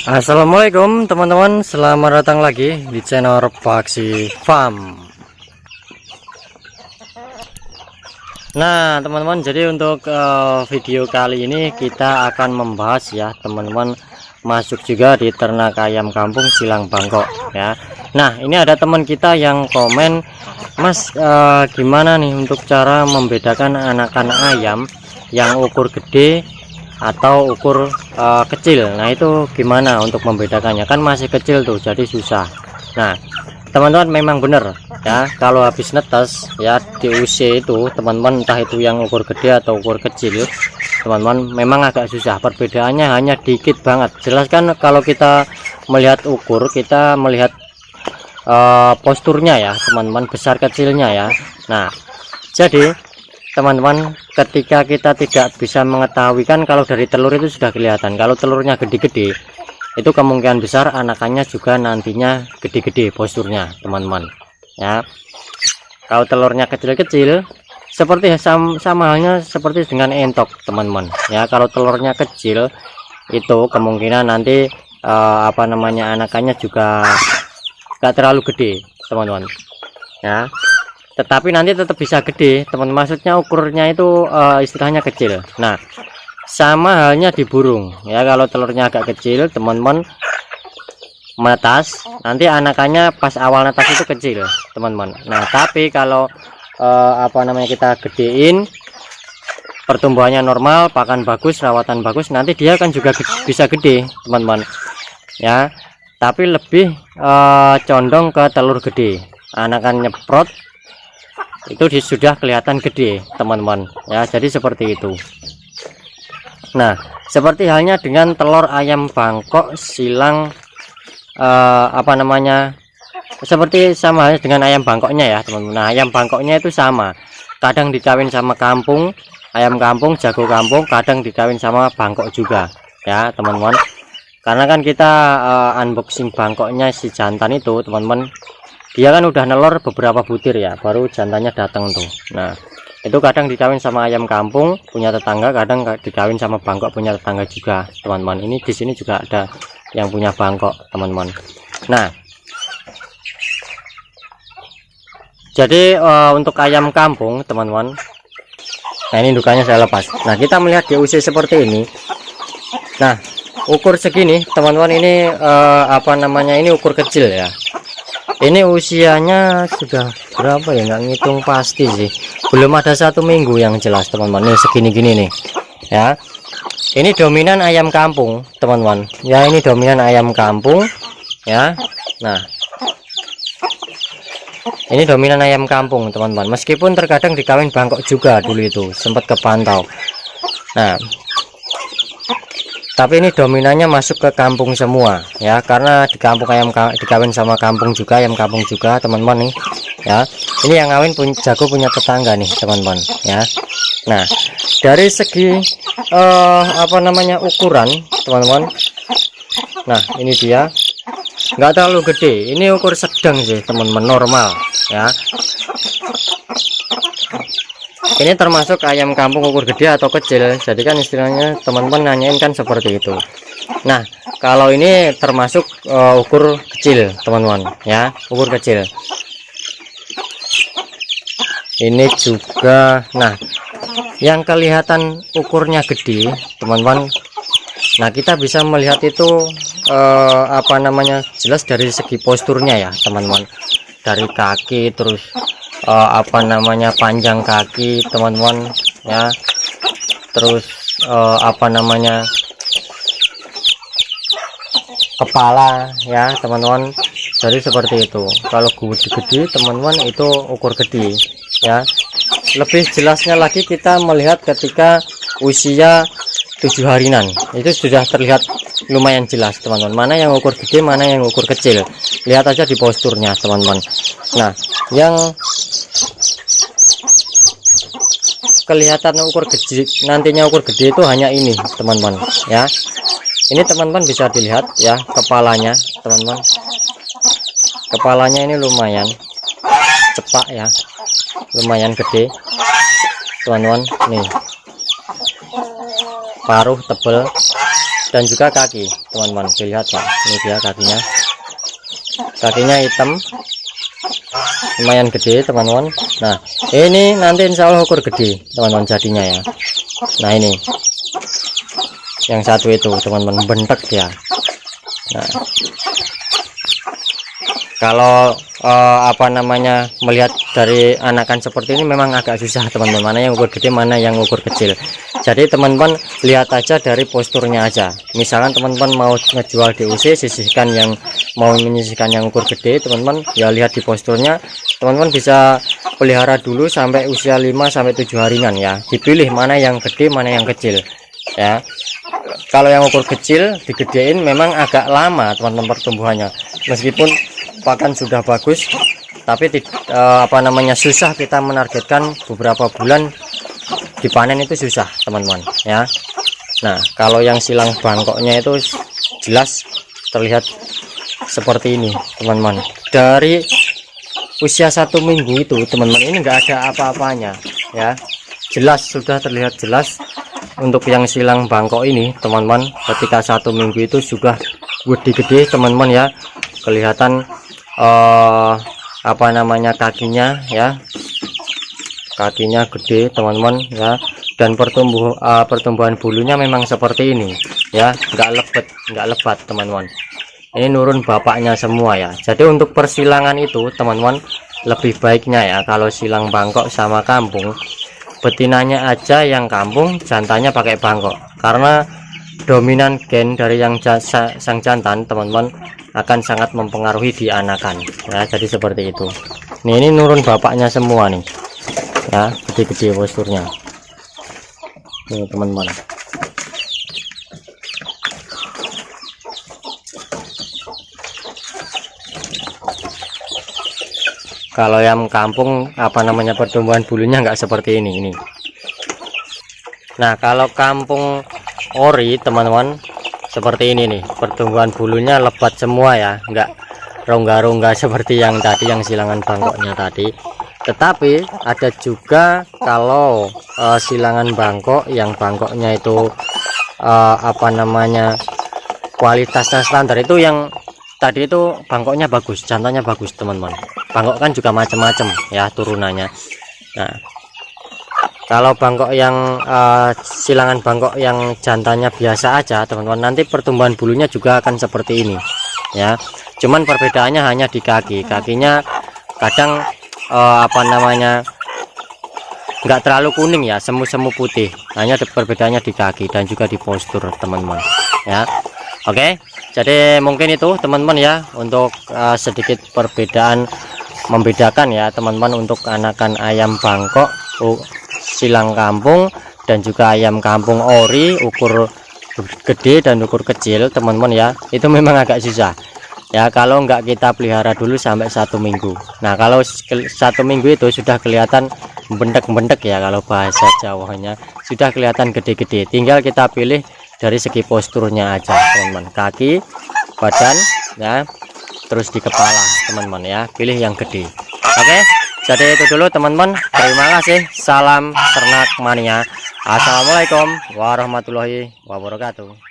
Assalamualaikum teman-teman, selamat datang lagi di channel Repaksi Farm. Nah teman-teman, jadi untuk video kali ini kita akan membahas ya teman-teman, masuk juga di ternak ayam kampung silang Bangkok ya. Nah ini ada teman kita yang komen, Mas gimana nih untuk cara membedakan anakan ayam yang ukur gede atau ukur kecil. Nah itu gimana untuk membedakannya, kan masih kecil tuh jadi susah. Nah teman-teman memang bener ya, kalau habis netes ya di usia itu teman-teman, entah itu yang ukur gede atau ukur kecil, teman-teman memang agak susah. Perbedaannya hanya dikit banget. Jelas kan kalau kita melihat ukur, kita melihat posturnya ya teman-teman, besar kecilnya ya. Nah jadi teman-teman, ketika kita tidak bisa mengetahui, kan kalau dari telur itu sudah kelihatan, kalau telurnya gede-gede itu kemungkinan besar anakannya juga nantinya gede-gede posturnya teman-teman ya. Kalau telurnya kecil-kecil seperti sama halnya seperti dengan entok teman-teman ya. Kalau telurnya kecil itu kemungkinan nanti anakannya juga gak terlalu gede teman-teman ya, tetapi nanti tetap bisa gede teman-teman, maksudnya ukurnya itu istilahnya kecil. Nah sama halnya di burung ya, kalau telurnya agak kecil teman-teman menetas, nanti anakannya pas awal netas itu kecil teman-teman. Nah tapi kalau kita gedein, pertumbuhannya normal, pakan bagus, rawatan bagus, nanti dia kan juga bisa gede teman-teman ya, tapi lebih condong ke telur gede. Anakan nyeprot itu sudah kelihatan gede teman-teman ya, jadi seperti itu. Nah seperti halnya dengan telur ayam Bangkok silang seperti sama halnya dengan ayam Bangkoknya ya teman-teman. Nah ayam Bangkoknya itu sama, kadang dikawin sama kampung, ayam kampung, jago kampung, kadang dikawin sama Bangkok juga ya teman-teman. Karena kan kita unboxing Bangkoknya si jantan itu teman-teman, dia kan udah nelor beberapa butir ya, baru jantannya datang tuh. Nah itu kadang dikawin sama ayam kampung punya tetangga, kadang dikawin sama Bangkok punya tetangga juga teman-teman. Ini di sini juga ada yang punya Bangkok teman-teman. Nah jadi untuk ayam kampung teman-teman, nah ini indukannya saya lepas. Nah kita melihat di usia seperti ini, nah ukur segini teman-teman, ini ini ukur kecil ya. Ini usianya sudah berapa ya, nggak ngitung pasti sih, belum ada 1 minggu yang jelas teman-teman. Ini segini-gini nih ya. Ini dominan ayam kampung teman-teman ya, ini dominan ayam kampung ya. Nah ini dominan ayam kampung teman-teman, meskipun terkadang dikawin Bangkok juga dulu, itu sempat kepantau. Nah tapi ini dominannya masuk ke kampung semua ya, karena di kampung dikawin sama kampung juga, ayam kampung juga teman-teman nih ya. Ini yang kawin jago punya tetangga nih teman-teman ya. Nah dari segi ukuran teman-teman, nah ini dia nggak terlalu gede, ini ukur sedang sih teman-teman, normal ya. Ini termasuk ayam kampung ukur gede atau kecil, jadi kan istilahnya teman-teman nanyain kan seperti itu. Nah kalau ini termasuk ukur kecil teman-teman ya, ukur kecil. Ini juga, nah yang kelihatan ukurnya gede teman-teman, nah kita bisa melihat itu jelas dari segi posturnya ya teman-teman, dari kaki, terus panjang kaki teman-teman ya, terus kepala ya teman-teman. Jadi seperti itu. Kalau gede teman-teman itu ukur gede ya. Lebih jelasnya lagi kita melihat ketika usia 7 harian, itu sudah terlihat lumayan jelas teman-teman, mana yang ukur gede, mana yang ukur kecil. Lihat aja di posturnya teman-teman. Nah yang kelihatan ukur gede, nantinya ukur gede itu hanya ini teman-teman ya. Ini teman-teman bisa dilihat ya kepalanya teman-teman, kepalanya ini lumayan cepak ya, lumayan gede teman-teman. Nih paruh tebal dan juga kaki teman-teman, dilihat ya, ini dia kakinya hitam, lumayan gede teman-teman. Nah ini nanti insya Allah ukur gede teman-teman jadinya ya. Nah ini yang satu itu teman-teman bentek ya. Nah kalau apa namanya melihat dari anakan seperti ini memang agak susah teman-teman, mana yang ukur gede mana yang ukur kecil. Jadi teman-teman lihat aja dari posturnya aja. Misalkan teman-teman mau ngejual DUC, sisihkan yang mau menyisihkan yang ukur gede teman-teman ya, lihat di posturnya. Teman-teman bisa pelihara dulu sampai usia 5 sampai 7 harian ya, dipilih mana yang gede mana yang kecil ya. Kalau yang ukur kecil digedein memang agak lama teman-teman pertumbuhannya, meskipun pakan sudah bagus tapi apa namanya susah kita menargetkan beberapa bulan dipanen, itu susah teman-teman ya. Nah kalau yang silang bangkoknya itu jelas terlihat seperti ini teman-teman, dari usia 1 minggu itu teman-teman ini enggak ada apa-apanya ya, jelas sudah terlihat jelas. Untuk yang silang bangkok ini teman-teman ketika 1 minggu itu sudah gede teman-teman ya, kelihatan apa namanya kakinya ya, kakinya gede teman-teman ya, dan pertumbuhan bulunya memang seperti ini ya, nggak lebat teman-teman. Ini nurun bapaknya semua ya. Jadi untuk persilangan itu teman-teman lebih baiknya ya kalau silang bangkok sama kampung, betinanya aja yang kampung, jantannya pakai bangkok, karena dominan gen dari yang sang jantan teman-teman akan sangat mempengaruhi di anakan ya. Jadi seperti itu. Nih ini nurun bapaknya semua nih ya, gede-gede posturnya nih teman-teman. Kalau yang kampung apa namanya pertumbuhan bulunya nggak seperti ini. Nah kalau kampung ori teman-teman seperti ini nih, pertumbuhan bulunya lebat semua ya, nggak rongga-rongga seperti yang tadi yang silangan bangkoknya tadi. Tetapi ada juga kalau silangan bangkok yang bangkoknya itu apa namanya kualitasnya standar, itu yang tadi itu bangkoknya bagus, jantannya bagus teman-teman. Bangkok kan juga macam-macam ya turunannya. Nah kalau bangkok yang silangan bangkok yang jantannya biasa aja teman-teman, nanti pertumbuhan bulunya juga akan seperti ini ya. Cuman perbedaannya hanya di kakinya kadang apa namanya nggak terlalu kuning ya, semu-semu putih, hanya perbedaannya di kaki dan juga di postur teman-teman ya. Oke, jadi mungkin itu teman-teman ya untuk sedikit perbedaan, membedakan ya teman-teman untuk anakan ayam bangkok silang kampung dan juga ayam kampung ori ukur gede dan ukur kecil teman-teman ya. Itu memang agak susah ya kalau nggak kita pelihara dulu sampai 1 minggu. Nah kalau 1 minggu itu sudah kelihatan bentek-bentek ya, kalau bahasa Jawanya sudah kelihatan gede-gede, tinggal kita pilih dari segi posturnya aja teman-teman, kaki, badan ya, terus di kepala teman-teman ya, pilih yang gede. Oke, jadi itu dulu teman-teman, terima kasih, salam ternak mania. Assalamualaikum warahmatullahi wabarakatuh.